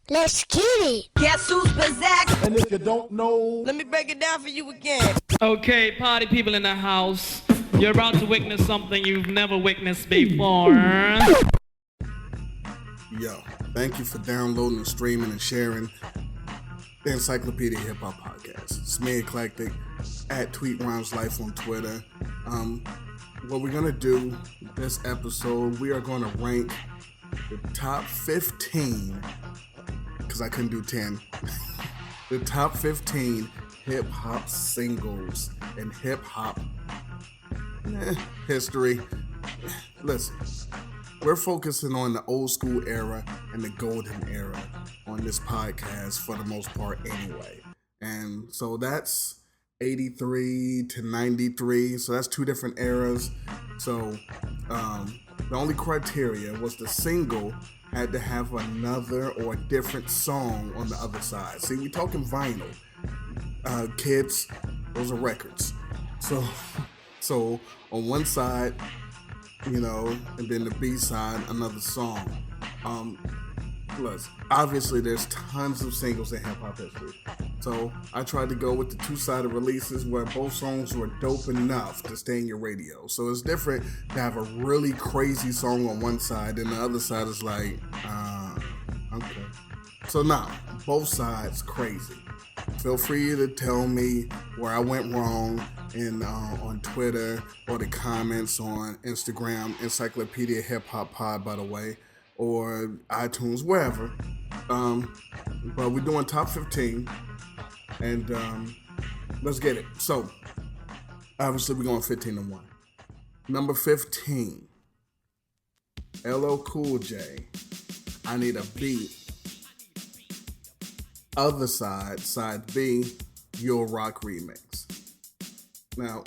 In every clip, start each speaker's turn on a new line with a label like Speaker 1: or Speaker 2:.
Speaker 1: Let's get it.
Speaker 2: Guess who's possessed?
Speaker 3: And if you don't know,
Speaker 2: Let me break it down for you again.
Speaker 4: Okay, party people in the house, you're about to witness something you've never witnessed before.
Speaker 3: yo, thank you for downloading and streaming and sharing the Encyclopedia Hip Hop Podcast. It's me, Eclectic, at Tweet Rhymes Life on Twitter. What we're gonna do this episode, we are gonna rank the top 15, because I couldn't do 10, the top 15 hip hop singles in hip hop history. Listen, we're focusing on the old school era and the golden era on this podcast for the most part anyway. And so that's 83 to 93. So that's two different eras. So the only criteria was the single had to have another or a different song on the other side. See, we talking vinyl. Kids, those are records. So on one side, you know, and then the B side, another song. Plus, obviously there's tons of singles in hip hop history. So I tried to go with the two-sided releases where both songs were dope enough to stay in your radio. So it's different to have a really crazy song on one side and the other side is like, okay. So now, both sides crazy. Feel free to tell me where I went wrong on Twitter or the comments on Instagram, Encyclopedia Hip Hop Pod, by the way, or iTunes, wherever. But we're doing top 15, and let's get it. So, obviously we're going 15 to 1. Number 15, LL Cool J, I Need a Beat. Other side, side B, Your Rock remix. Now,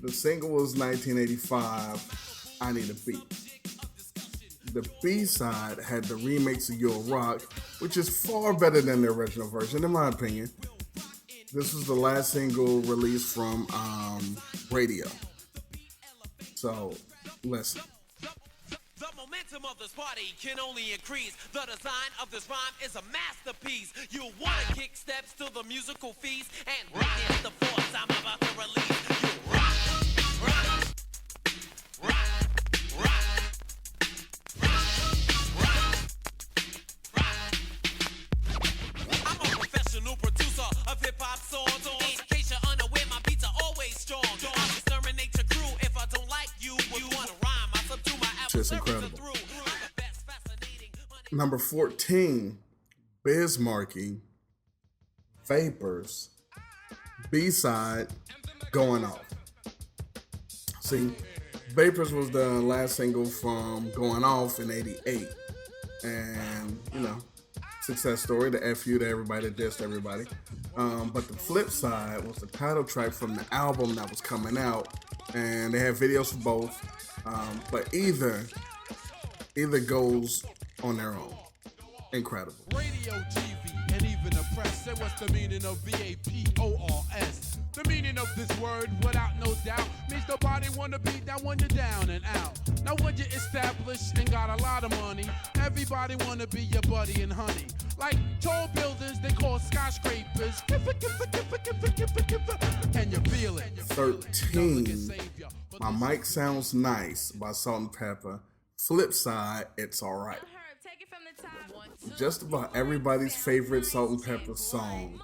Speaker 3: the single was 1985, I Need a Beat. The B side had the remix of Your Rock, which is far better than the original version, in my opinion. This was the last single released from Radio. So, listen.
Speaker 5: The momentum of this party can only increase. The design of this rhyme is a masterpiece. You want to kick steps to the musical feast and witness the force I'm about to release. You rock, rock, rock, rock, rock, rock. I'm a professional producer of hip-hop songs. In case you're unaware, my beats are always strong. I'll exterminate your crew if I don't like you. When you want to rhyme, I subdue my
Speaker 3: Just incredible. Number 14, Biz Markie, Vapors, B-side, Going Off. See, Vapors was the last single from Going Off in 88. And, you know, success story, the F you to everybody that dissed everybody. But the flip side was the title track from the album that was coming out. And they had videos for both. But either goes on their own. Incredible.
Speaker 6: Radio, TV, and even the press say what's the meaning of VAPORS. The meaning of this word, without no doubt, means nobody wanna be that when you're down and out. Now when you're established and got a lot of money, everybody wanna be your buddy and honey. Like tall buildings they call skyscrapers. Can you feel it?
Speaker 3: 13, My Mic Sounds Nice by Salt and Pepper. Flip side, It's Alright. Just about everybody's favorite Salt and Pepper song,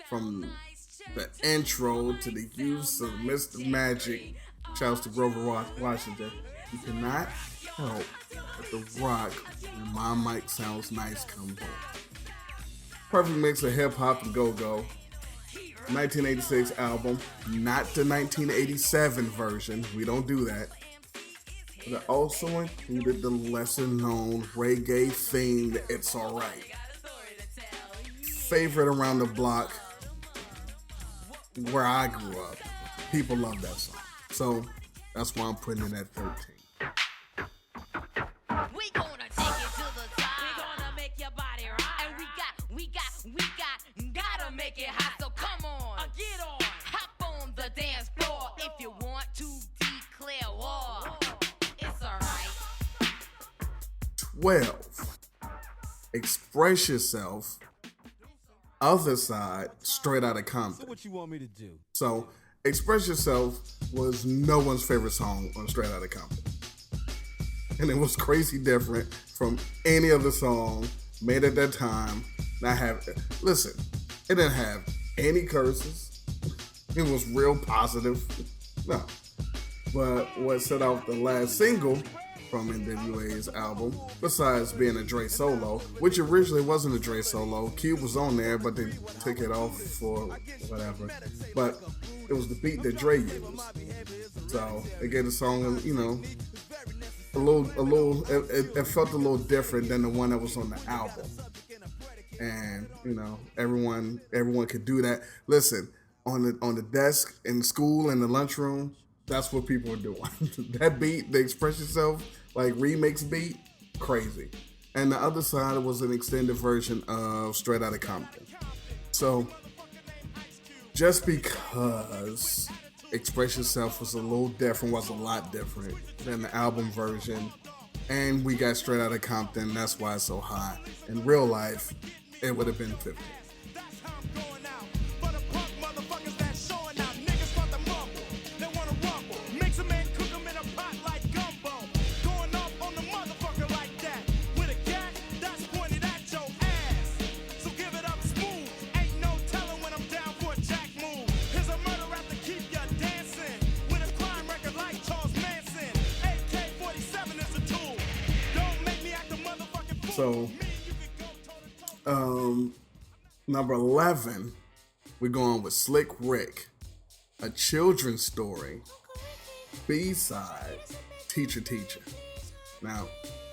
Speaker 3: from the intro to the use of Mr. Magic, shouts to Grover Washington, you cannot help but the rock when My Mic Sounds Nice comes on. Perfect mix of hip hop and go-go. 1986 album, not the 1987 version, we don't do that. But it also included the lesser-known reggae themed It's Alright. Favorite around the block, where I grew up. People love that song. So that's why I'm putting it at 13.
Speaker 7: We gonna take it to the top. We gonna make your body rock. And gotta make it hot. So come on, get on, hop on the dance floor if you want to declare war. It's
Speaker 3: 12, Express Yourself, Other Side, Straight Outta Compton.
Speaker 8: What you want me to do?
Speaker 3: So, Express Yourself was no one's favorite song on Straight Outta Compton. And it was crazy different from any other song made at that time. Listen, it didn't have any curses. It was real positive. No. But what set off the last single from NWA's album, besides being a Dre solo, which originally wasn't a Dre solo, Cube was on there, but they took it off for whatever. But it was the beat that Dre used. So it gave the song, you know, it felt a little different than the one that was on the album. And, you know, everyone could do that. Listen, on the desk in school in the lunchroom, that's what people are doing. That beat, the Express Yourself, like remix beat, crazy. And the Other Side was an extended version of Straight Outta Compton. So just because Express Yourself was a lot different than the album version, and we got Straight Outta Compton, that's why it's so high. In real life, it would have been 50. So, number 11, we're going with Slick Rick, A Children's Story, B-side, Teacher Teacher. Now,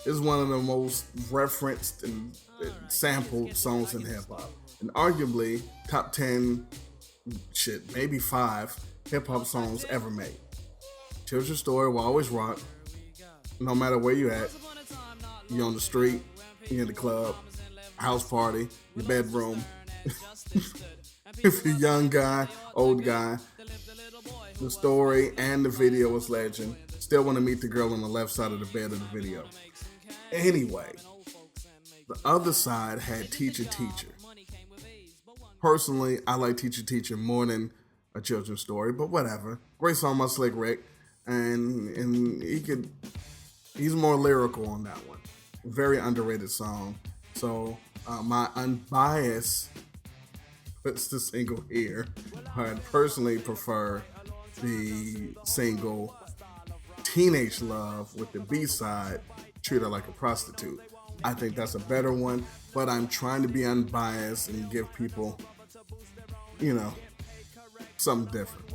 Speaker 3: this is one of the most referenced and sampled songs in hip-hop, and arguably top 10, maybe 5 hip-hop songs ever made. Children's Story will always rock, no matter where you at. You on the street, you in the club, house party, your bedroom. If you're a young guy, old guy, the story and the video is legend. Still want to meet the girl on the left side of the bed of the video. Anyway, the Other Side had Teacher Teacher. Personally, I like Teacher Teacher more than A Children's Story, but whatever. Great song by Slick Rick, and he's more lyrical on that one. Very underrated song. So my unbiased puts the single here. I personally prefer the single Teenage Love with the B-side, Treat Her Like a Prostitute. I think that's a better one, but I'm trying to be unbiased and give people, you know, something different.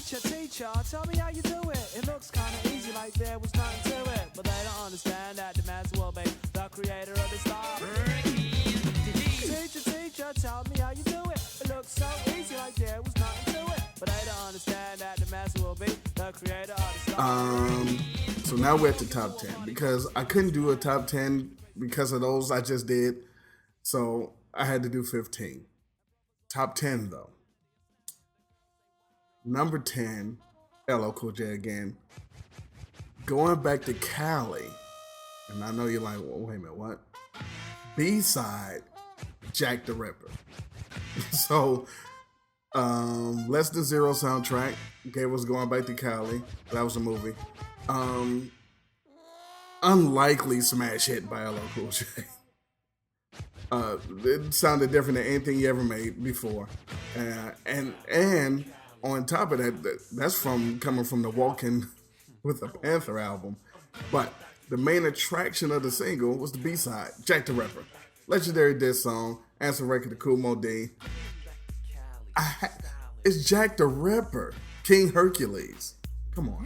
Speaker 9: Teacher, tell me how you do it. It looks kinda easy, like there was nothing to it. But they don't understand that the man's will be the creator of the star. Teacher, tell me how you do it. It looks so easy, like there was nothing to it. But they don't understand that the man's will be the creator of the star.
Speaker 3: So now we're at the top 10, because I couldn't do a top 10 because of those I just did. So I had to do 15. Top 10 though. Number 10, LL Cool J again. Going back to Cali, and I know you're like, well, wait a minute, what? B-side, Jack the Ripper. So, Less Than Zero soundtrack gave us Going Back to Cali. That was a movie. Unlikely smash hit by LL Cool J. It sounded different than anything he ever made before, and on top of that, that's coming from the Walking with the Panther album. But the main attraction of the single was the B-side, Jack the Ripper. Legendary diss song, answer record to Kool Moe Dee. It's Jack the Ripper, King Hercules. Come on.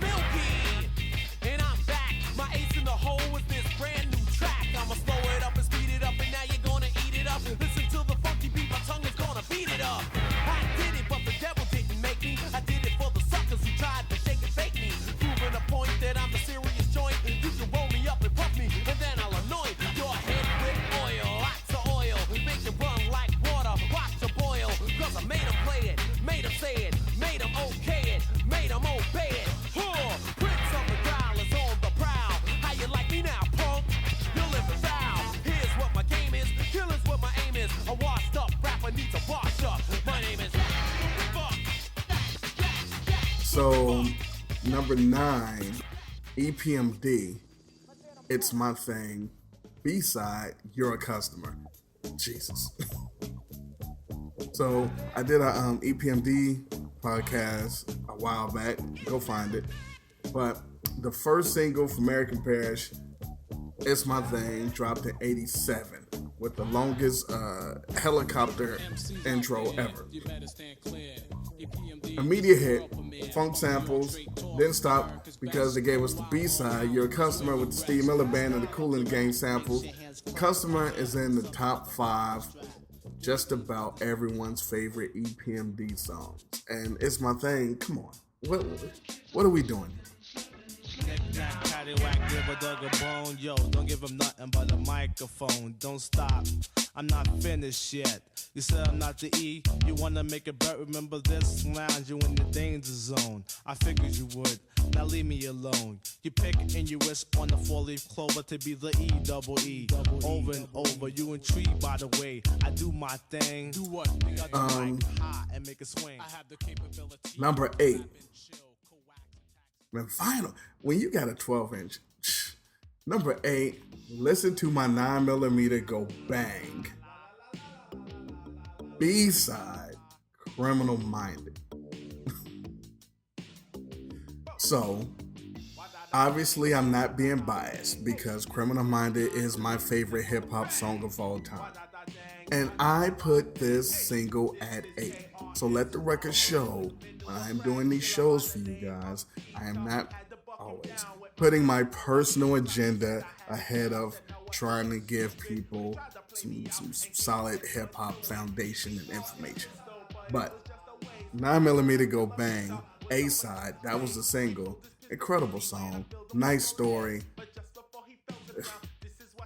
Speaker 5: And I'm back. My ace in the hole with this brand new track. I'ma slow it up and speed it up, and now you're gonna eat it up. Listen to the funky beat, my tongue is gonna beat it up. I did it, but the devil didn't make me. I did it for the suckers who tried to shake and fake me. Proving a point that I'm a serious joint. You can roll me up and puff me, and then I'll anoint your head with oil. Lots of oil, make it run like water. Watch it boil, cause I made them play it, made them say it, made them okay it, made them obey it. Pretty
Speaker 3: So, number 9, EPMD, It's My Thing. B-side, You're a Customer. Jesus. So, I did a EPMD podcast a while back. Go find it. But the first single from American Parish, It's My Thing, dropped in 87 with the longest helicopter intro ever. Immediate hit, funk samples, didn't stop because they gave us the B-side, You're a Customer, with the Steve Miller Band and the Kool and the Gang samples. Customer is in the top 5, just about everyone's favorite EPMD songs. And It's My Thing, come on, what are we doing?
Speaker 8: Give a dog a bone, yo, don't give him nothing but a microphone. Don't stop, I'm not finished yet. You said I'm not the E, you wanna make it better. Remember this, lounge you in the danger zone. I figured you would, now leave me alone. You pick and you wish on the 4-leaf clover to be the E-double-E. Over and over, you intrigued by the way I do my thing. Do what? You got the mic high and make it swing. I have the capability.
Speaker 3: Number 8. Man, final. When you got a 12-inch. Number 8, Listen to My 9mm Go Bang. B-side, Criminal Minded. So, obviously I'm not being biased because Criminal Minded is my favorite hip-hop song of all time. And I put this single at 8. So let the record show, when I am doing these shows for you guys, I am not always putting my personal agenda ahead of trying to give people some solid hip-hop foundation and information. But 9mm Go Bang, A-side, that was the single. Incredible song, nice story.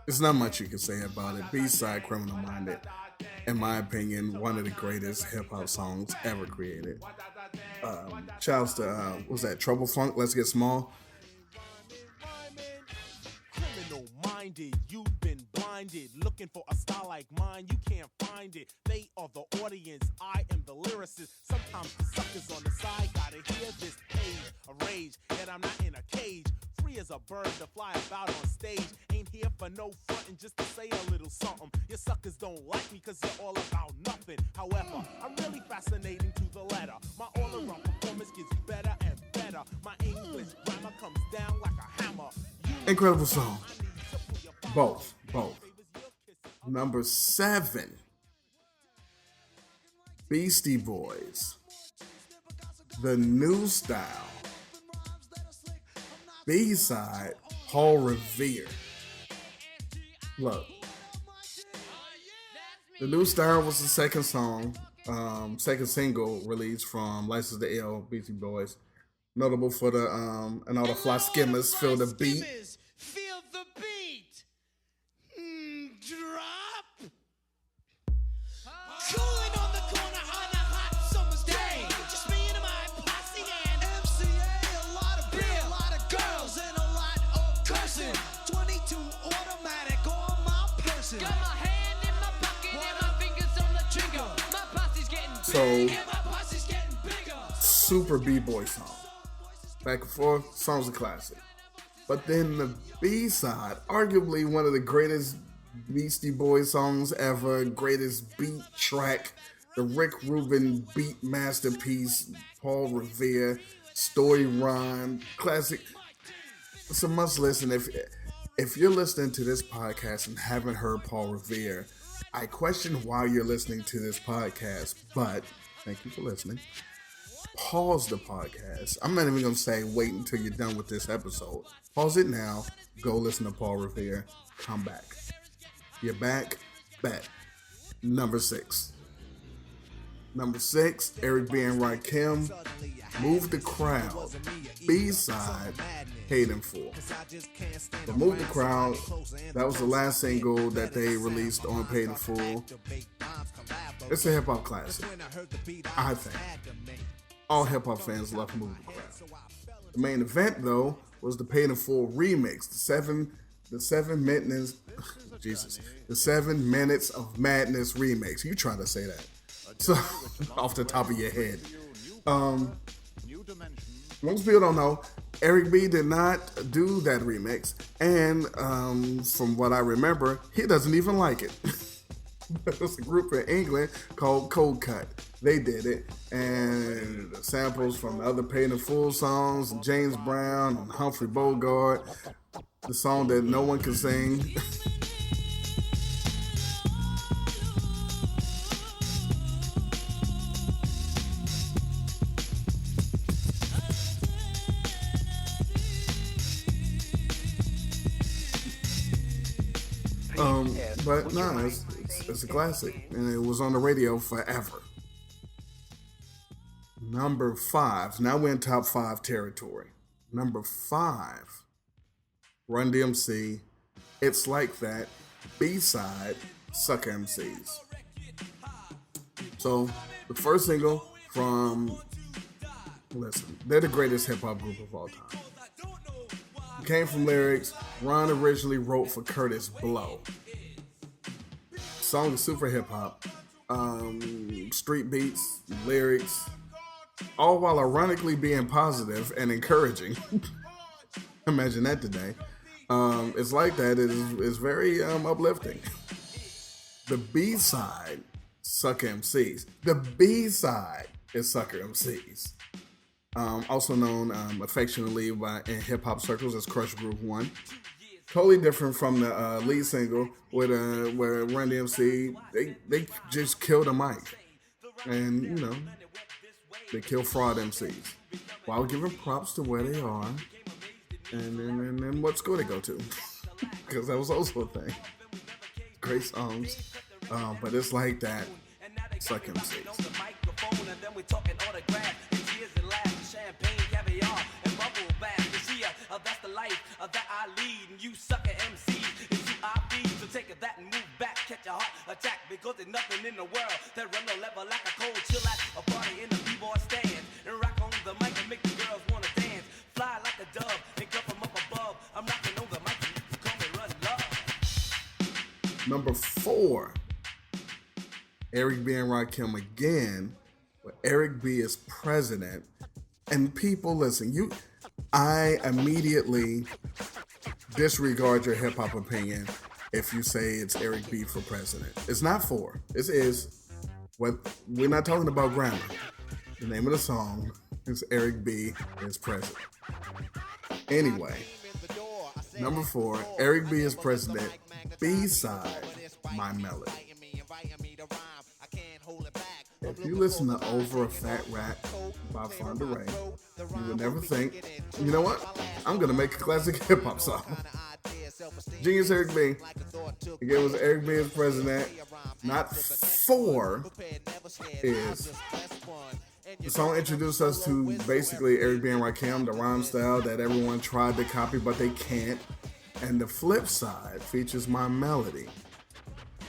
Speaker 3: There's not much you can say about it. B-side, Criminal Minded, in my opinion, one of the greatest hip-hop songs ever created. Shouts to, what's that, Trouble Funk, Let's Get Small.
Speaker 8: Criminal minded, you've been blinded. Looking for a style like mine, you can't find it. They are the audience, I am the lyricist. Sometimes the suckers on the side gotta hear this page of rage. Yet I'm not in a cage, free as a bird to fly about on stage. Ain't here for no frontin', just to say a little something. Your suckers don't like me cause you're all about nothing. However, I'm really fascinating to the letter. My all-around performance gets better and better. My English grammar comes down like a hammer.
Speaker 3: Incredible song. Both. Number 7, Beastie Boys, The New Style. B-side, Paul Revere. Look, The New Style was the second song, second single released from License to Ill, Beastie Boys. Notable for the, and all the fly skimmers feel the beat.
Speaker 8: Feel the beat. Drop. Cooling on the corner on a hot summer's day. Just me and my posse and MCA. A lot of beer, a lot of girls, and a lot of cursing. 22 automatic on my person. Got my hand in my pocket and my fingers on the trigger. My posse's getting big and my posse's getting bigger.
Speaker 3: Super B-boy song. Back and forth, song's a classic. But then the B-side, arguably one of the greatest Beastie Boys songs ever, greatest beat track, the Rick Rubin beat masterpiece, Paul Revere, story rhyme, classic. It's a must listen. If you're listening to this podcast and haven't heard Paul Revere, I question why you're listening to this podcast, but thank you for listening. Pause the podcast. I'm not even going to say wait until you're done with this episode. Pause it now. Go listen to Paul Revere. Come back. You're back. Bet. Number 6. Eric B. and Rakim, Move the Crowd. B-side, Hayden Fool. But Move the Crowd, that was the last single that they released on Paid in Full. It's a hip-hop classic, I think. All hip-hop fans love Move the Crowd. The main event, though, was the Paid in Full remix, the 7 minutes, Jesus, the 7 Minutes of Madness remix. You trying to say that? So, off the top of your head. Most people don't know, Eric B did not do that remix, and from what I remember, he doesn't even like it. There's a group in England called Cold Cut. They did it, and the samples from the other Paid in Full songs, and James Brown and Humphrey Bogart, the song that no one can sing. But no, it's a classic, and it was on the radio forever. Number 5. Now we're in top 5 territory. Number 5, Run DMC, It's Like That, B-side, Sucker MCs. So the first single from, listen, they're the greatest hip-hop group of all time. It came from lyrics Ron originally wrote for Curtis Blow. Song is super hip-hop, street beats, lyrics, all while ironically being positive and encouraging. Imagine that today. It's Like That is very uplifting. The B-side, Sucker MCs. The B-side is Sucker MCs. Also known affectionately in hip-hop circles as Crush Groove 1. Totally different from the lead single where Run DMC, they just killed the mic. And, you know, they kill fraud MCs while giving props to where they are and what school they go to. Because that was also a thing. Great songs. But It's Like That, Suck MCs.
Speaker 5: That's the life that I lead, and you sucker MCs, and you I feed. So take that and move back, catch a heart attack, because there's nothing in the world that run no level like a cold chill at a party in the b-boy stand, and rock on the mic and make the girls wanna dance, fly like a dove and come from up above. I'm rocking on the mic and you call me Run Love.
Speaker 3: Number 4, Eric B and Rakim again, where Eric B is president, and people listen, I immediately disregard your hip-hop opinion if you say it's Eric B for president. It's not 4. This is. We're not talking about grammar. The name of the song is Eric B is president. Anyway, number 4, Eric B is president, B-side, My Melody. If you listen to Over a Fat Rat by Fonda Ray, you would never think, you know what? I'm going to make a classic hip-hop song. Genius Eric B. Again, was Eric B as president. Not 4 is. The song introduced us to basically Eric B and Rakim, the rhyme style that everyone tried to copy, but they can't. And the flip side features My Melody,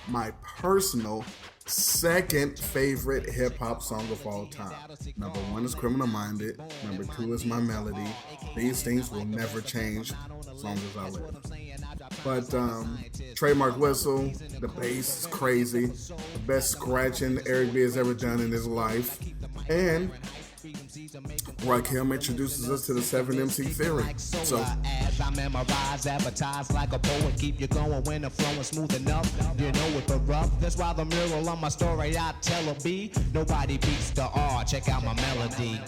Speaker 3: my personal second favorite hip-hop song of all time. Number 1 is Criminal Minded. Number 2 is My Melody. These things will never change as long as I live. But Trademark Whistle, the bass is crazy. The best scratching Eric B has ever done in his life. And Rakim introduces us to the 7 MC theory. So
Speaker 10: I memorize, advertise like a poet, keep you going when the flow is smooth enough. You know it, but rough. That's why the mural on my story I tell a B. Nobody beats the R. Check out my melody.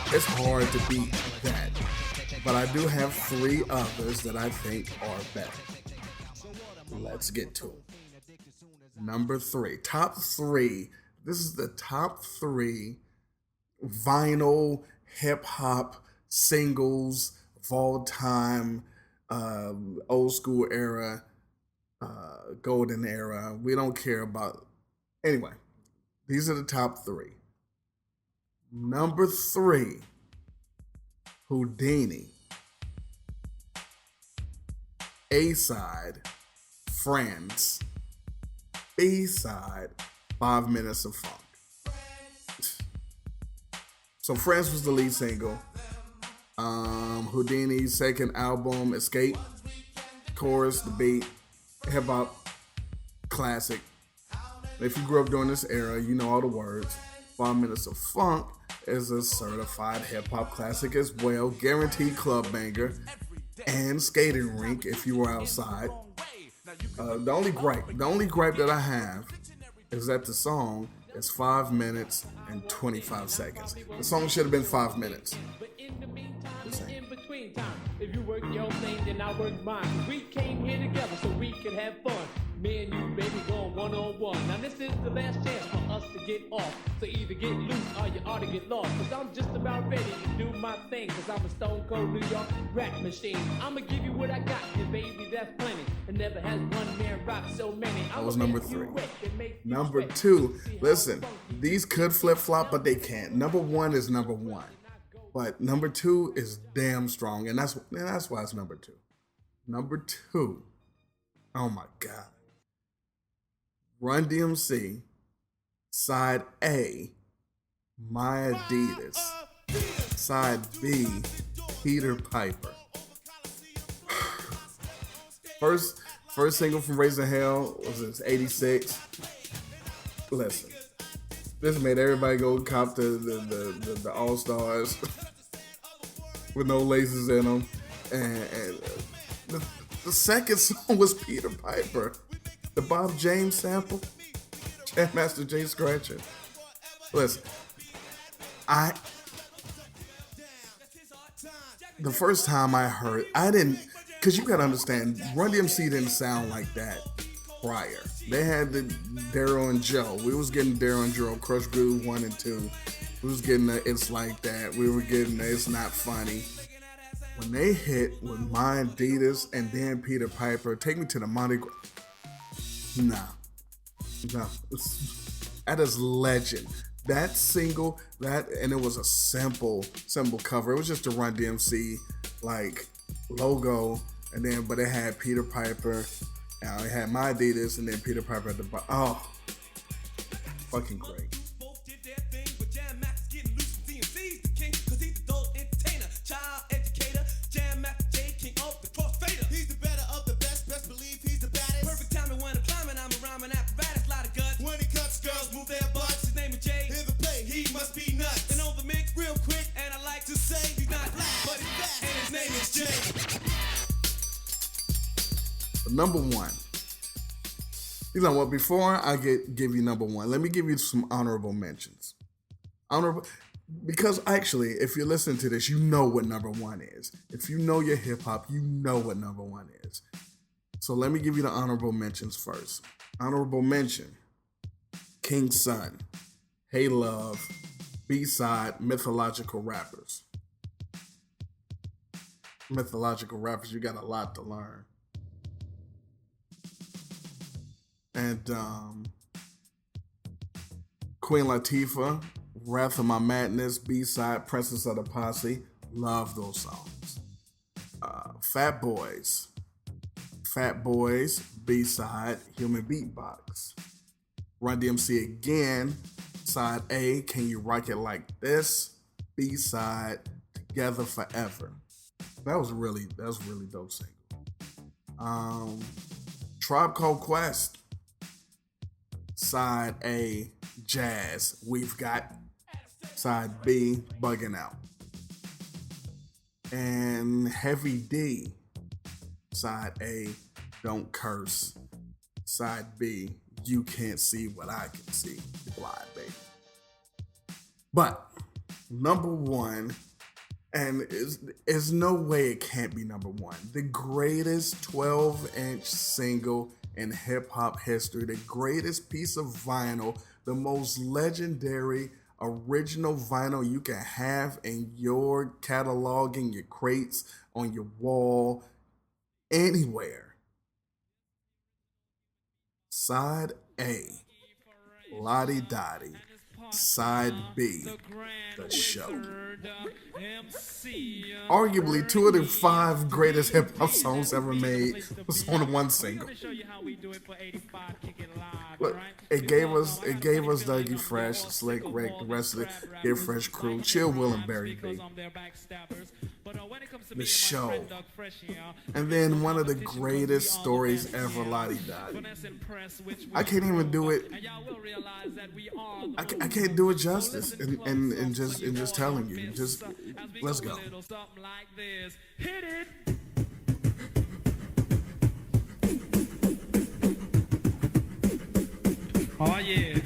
Speaker 3: It's hard to beat that, but I do have 3 others that I think are better. Let's get to them. Number 3, top 3. This is the top 3 vinyl hip-hop singles of all time, old school era, golden era. We don't care about. Anyway, these are the top 3. Number 3, Houdini. A-side, Friends. B-side, 5 Minutes of Funk. So Friends was the lead single. Houdini's second album, Escape. Chorus, the beat, hip-hop, classic. If you grew up during this era, you know all the words. 5 Minutes of Funk is a certified hip hop classic as well, guaranteed club banger, and skating rink if you were outside. The only gripe that I have is that the song is 5 minutes and 25 seconds. The song should have been 5 minutes.
Speaker 9: In between time, if you work your thing, then I work mine. We came here together so we could have fun. Me and you, baby, going one-on-one. Now this is the last chance for us to get off. So either get loose or you ought to get lost. Cause I'm just about ready to do my thing. Cause I'm a stone cold New York rap machine. I'ma give you what I got, yeah, baby, that's plenty. And never has one man rock so many.
Speaker 3: That was number 3. Number 2, listen, these could flip-flop, but they can't. Number 1 is number 1. But number 2 is damn strong, and that's why it's number 2. Number 2, oh my God. Run DMC, side A, My Adidas, side B, Peter Piper. First single from Raising Hell was this 86. Listen, this made everybody go cop the All Stars with no laces in them, and the second song was Peter Piper, the Bob James sample, Jam Master Jay Scratcher. Listen, the first time I heard, I didn't, because you gotta understand, Run DMC didn't sound like that prior. They had the Daryl and Joe. We was getting Daryl and Joe, Crush Groove 1 and 2. We was getting the It's Like That. We were getting the It's Not Funny. When they hit with My Adidas and then Peter Piper, Take Me to the Monte Gras. No. That is legend. That single, and it was a simple cover. It was just a Run DMC like logo, and then but it had Peter Piper. It had My Adidas and then Peter Piper at the bottom. Oh, fucking great. Number 1. You know what? Before I give you number 1, let me give you some honorable mentions. Because actually, if you're listening to this, you know what number 1 is. If you know your hip hop, you know what number 1 is. So let me give you the honorable mentions first. Honorable mention: King's Son, Hey Love, B-Side, Mythological Rappers. Mythological Rappers, you got a lot to learn. And Queen Latifah, Wrath of My Madness, B-Side, Princess of the Posse. Love those songs. Fat Boys, B-Side, Human Beatbox. Run DMC again, side A, Can You Rock It Like This? B-Side, Together Forever. That was really dope single. Tribe Called Quest, side A, Jazz, We've Got. Side B, Bugging Out. And Heavy D, side A, Don't Curse. Side B, You Can't See What I Can See. Blind baby. But number 1, and there's no way it can't be number 1. The greatest 12-inch single in hip-hop history, the greatest piece of vinyl, the most legendary original vinyl you can have in your catalog, in your crates, on your wall, anywhere. Side A, Lottie Dottie. Side B, The Show. Arguably 2 of the 5 greatest hip hop songs ever made was on one single. Look, it gave us Dougie Fresh, Slick Rick, the rest of the Get Fresh crew, Chill Will and Barry B.
Speaker 4: When it comes to
Speaker 3: the
Speaker 4: me and my
Speaker 3: show.
Speaker 4: friend Doug Fresh here,
Speaker 3: And then one of the greatest stories ever, Lottie died.
Speaker 4: finesse and press, which we
Speaker 3: I can't even do it.
Speaker 4: and y'all will realize that we are the
Speaker 3: I can't do it justice and just telling you. Just let's go.
Speaker 4: a little something like this. Hit it. Oh yeah.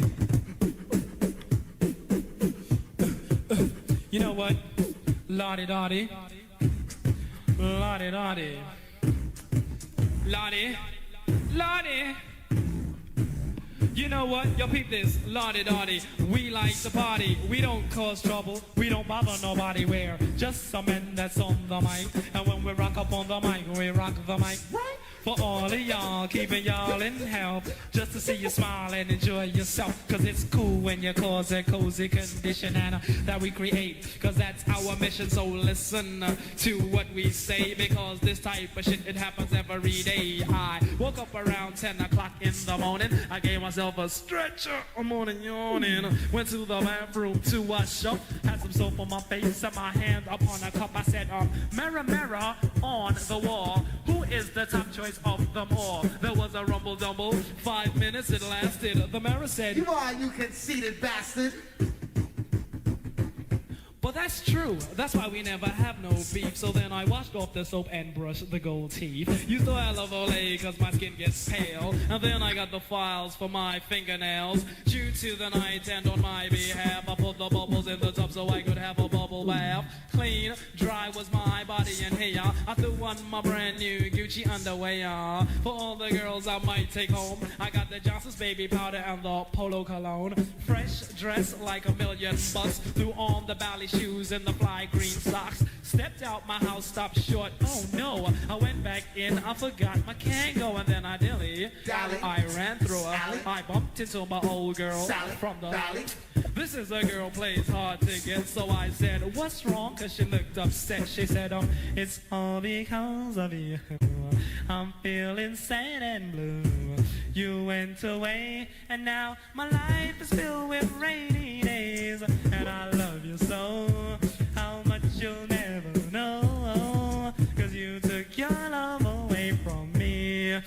Speaker 4: You know what? Lottie Dottie. Lottie Dottie. Lottie. Lottie. You know what? Yo, peep this. Lottie Dottie. We like to party. We don't cause trouble. We don't bother nobody. We're just some men that's on the mic. And when we rock up on the mic, we rock the mic. Right? For all of y'all, keeping y'all in health. Just to see you smile and enjoy yourself. Cause it's cool when you cause a cozy condition and that we create. Cause that's our mission. So listen to what we say. Because this type of shit, it happens every day. I woke up around 10 o'clock in the morning. I gave myself a stretcher. I'm morning yawning. Went to the bathroom to wash up. Had some soap on my face. Set my hand upon a cup. I said, mirror, mirror on the wall. Who is the top choice of them all? There was a rumble dumble. 5 minutes it lasted. The mirror said,
Speaker 11: "You are, you conceited bastard."
Speaker 4: But that's true. That's why we never have no beef. So then I washed off the soap and brushed the gold teeth. Used to have Olay cause my skin gets pale. And then I got the files for my fingernails. Due to the night and on my behalf, I put the bubbles in the tub so I could have a bubble bath. Clean, dry was my body and hair. I threw on my brand new Gucci underwear. For all the girls I might take home, I got the Johnson's baby powder and the Polo cologne. Fresh dress like a million bucks. Threw on the ballet shoes and the fly green socks. Stepped out my house, stopped short. Oh no, I went back in, I forgot my Kango, and then I dilly. I ran through her. I bumped into my old girl from the valley. This is a girl plays hard to get, so I said, what's wrong? Cause she looked upset. She said, it's all because of you. I'm feeling sad and blue. You went away, and now my life is filled with rainy days. And I love you so, how much you'll never know. Cause you took your love away from me.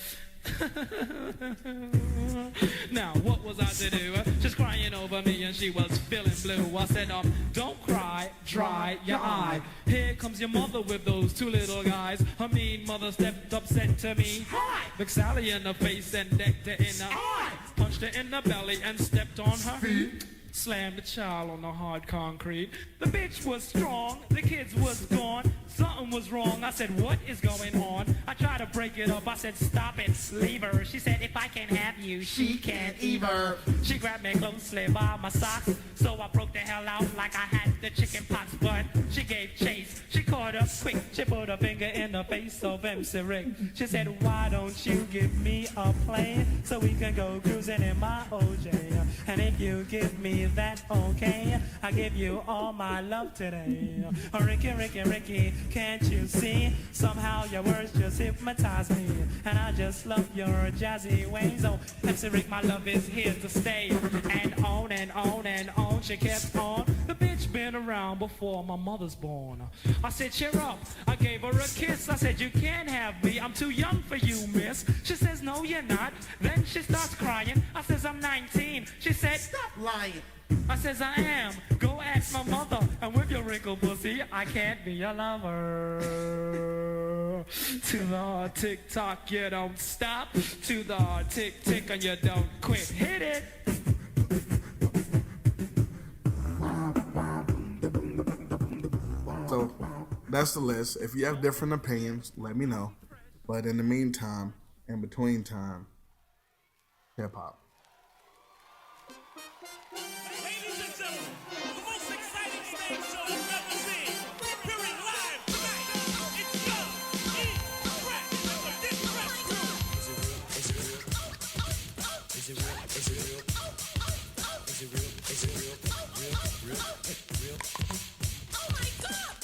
Speaker 4: Now what was I to do? She's crying over me and she was feeling blue. I said, don't cry, dry your eye. Here comes your mother with those two little guys. Her mean mother stepped up, said to me, hi. Looked Sally in the face and decked her in the eye. Punched her in the belly and stepped on her feet. Slammed the child on the hard concrete. The bitch was strong, the kids was gone. Something was wrong, I said, what is going on? I tried to break it up, I said, stop it, leave her. She said, if I can't have you, she can't either. She grabbed me closely by my socks, so I broke the hell out like I had the chicken pox. But she gave chase, she caught up quick. She put her finger in the face of MC Rick. She said, why don't you give me a plane so we can go cruising in my OJ? And if you give me that, okay, I give you all my love today. Ricky, Ricky, Ricky, can't you see? Somehow your words just hypnotize me, and I just love your jazzy ways. Oh, MC Rick, my love is here to stay. And on and on and on she kept on. The bitch been around before my mother's born. I said, cheer up. I gave her a kiss. I said, you can't have me. I'm too young for you, miss. She says, no, you're not. Then she starts crying. I says, I'm 19. She said, stop lying. I says, I am. Go ask my mother. And with your wrinkled pussy, I can't be your lover. To the tick-tock, you don't stop. To the tick-tick, and you don't quit. Hit it.
Speaker 3: So that's the list. If you have different opinions, let me know. But in the meantime, in between time, hip hop.
Speaker 5: Ladies and gentlemen, the most exciting stage show you've ever seen. Appearing live tonight, it's Young, E-Fresh, the Dick Fresh Crew.
Speaker 10: Is it real? Is it real? Is it real? Is it real? Is it real? Real? Real?
Speaker 5: Oh my God!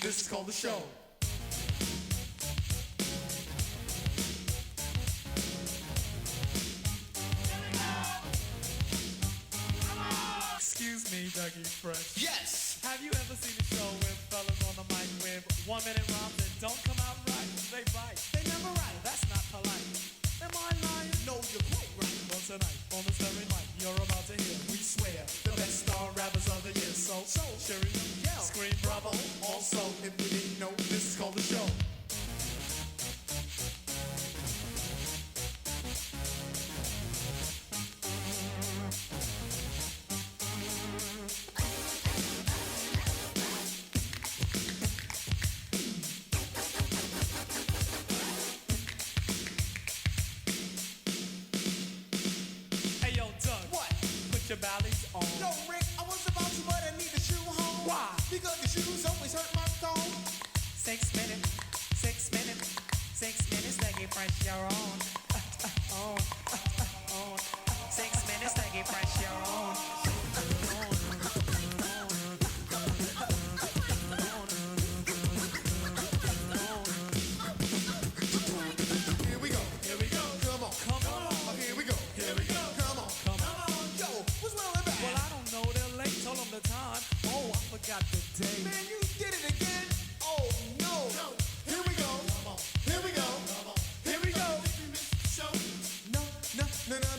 Speaker 11: this is called the show.
Speaker 4: Excuse me, Dougie Fresh.
Speaker 11: Yes!
Speaker 4: Have you ever seen a show with fellas on the mic with 1 minute rhymes that don't come out right? They bite.
Speaker 11: They never write.
Speaker 4: That's not polite. Am I lying?
Speaker 11: No, you're quite right.
Speaker 4: Well, tonight, on the Stirring Mic, you're about to hear, we swear, the best star rappers of the year. So, Sherry,
Speaker 11: yell,
Speaker 4: scream bravo.
Speaker 11: Also, if you didn't know, this is called the show.
Speaker 4: Hey, yo, Doug.
Speaker 11: What?
Speaker 4: Put your ballies on.
Speaker 11: Yo, Rick, I was about to, but I need a shoe home.
Speaker 4: Why?
Speaker 11: Because the shoes always hurt my thumb.
Speaker 4: 6 minutes, 6 minutes, 6 minutes, Dougie Fresh, you're on. On, on. 6 minutes, Dougie Fresh, you're on.
Speaker 11: Here we go, come on, Oh, here we go, come on, Yo, what's wrong with that?
Speaker 4: Well, I don't know, they're late, told them the time. Oh, I forgot the day.
Speaker 11: Man, you did it again. Oh no. Here we go, here we go, here we go.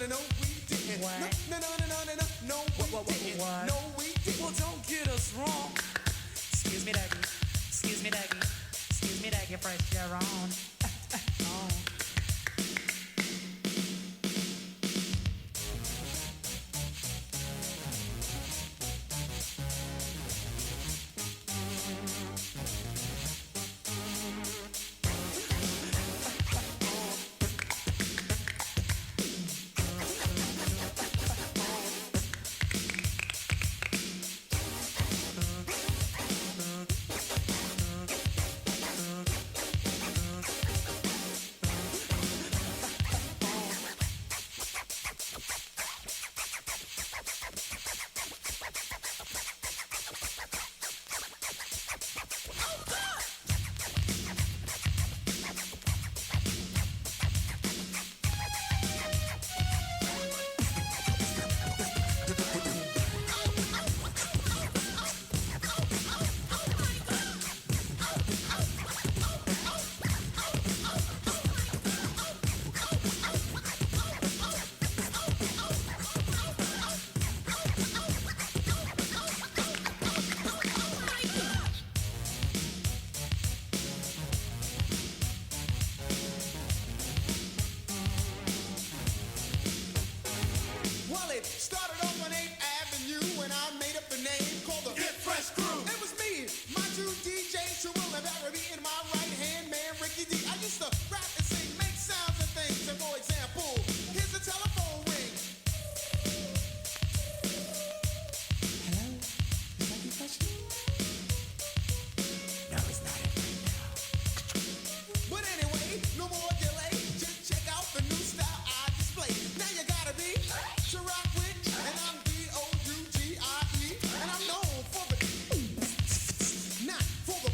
Speaker 11: No, we didn't.
Speaker 4: What?
Speaker 11: No, we didn't.
Speaker 4: What?
Speaker 11: No, we didn't.
Speaker 4: Well, don't get us wrong. Excuse me, Dougie. Excuse me, Dougie. Excuse me, Dougie Fresh, you're on. On.
Speaker 11: Well, it started off on 8th Avenue when I made up a name called the Get Fresh Crew. It was me, my two DJs, Sherrill and Barry, and my right-hand man, Ricky D. I used to rap and sing, make sounds and things. And for example, here's a telephone ring. Hello? Is that you, Fresh? No, it's not it right now. But anyway, no more delay. Just check out the new style I display. Now you gotta be to rock with, and I'm D-O-U-G-I-E, and I'm known for the not for the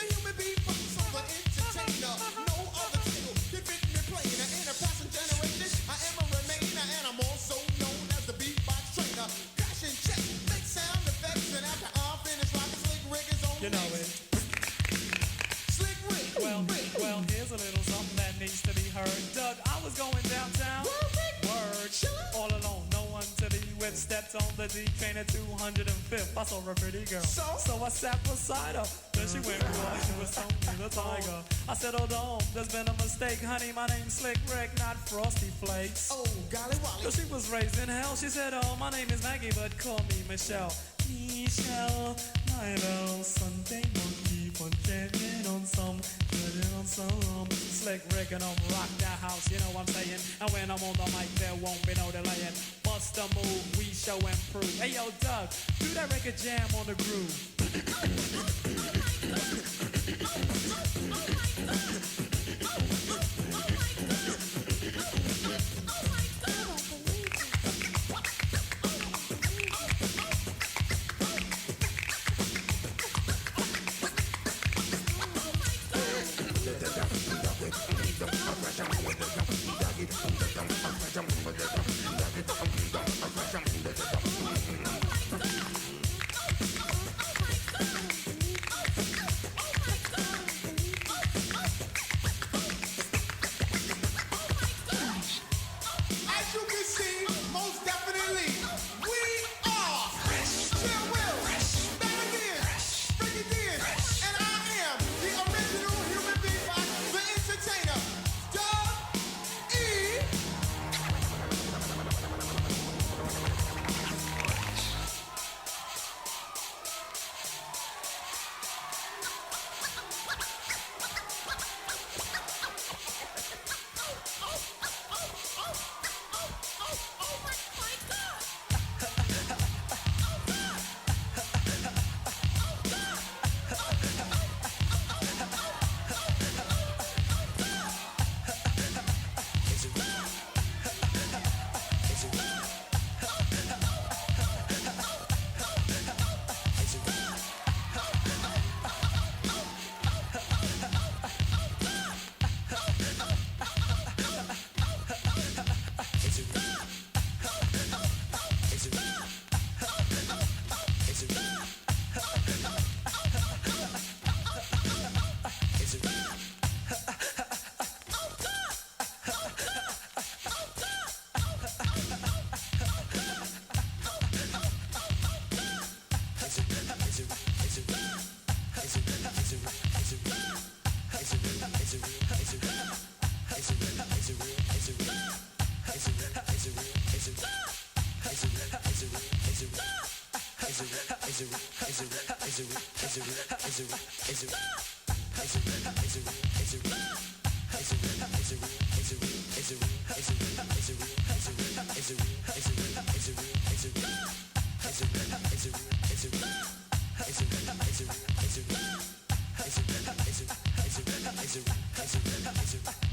Speaker 11: human beatbox of the entertainer. No other title can fit me plain. In a passing generation, I am a remainer, and I'm also known as the beatbox trainer. Crash and check, make sound effects, and after I'm finished rocking, Slick Rick is on
Speaker 4: You know
Speaker 11: mix.
Speaker 4: it.
Speaker 11: Slick Rick,
Speaker 4: Well, here's a little something that needs to be heard. Doug, I was going downtown. Word. All alone, no one to be with. Stepped on the D train at 205th. I saw a pretty girl. So I sat beside her. Then she went raw. She was Tony the Tiger. I said, hold on, there's been a mistake. Honey, my name's Slick Rick, not Frosty Flakes.
Speaker 11: oh, golly
Speaker 4: So
Speaker 11: Wally.
Speaker 4: she was raised in hell. She said, oh, my name is Maggie, but call me Michelle. Michelle, my little Sunday monkey, punching on some, putting on some. Slick Rick and rock that house, you know what I'm saying? And when I'm on the mic, there won't be no delaying. Bust a move, we show and prove. Hey, yo, Doug, do that record jam on the groove.
Speaker 11: Is it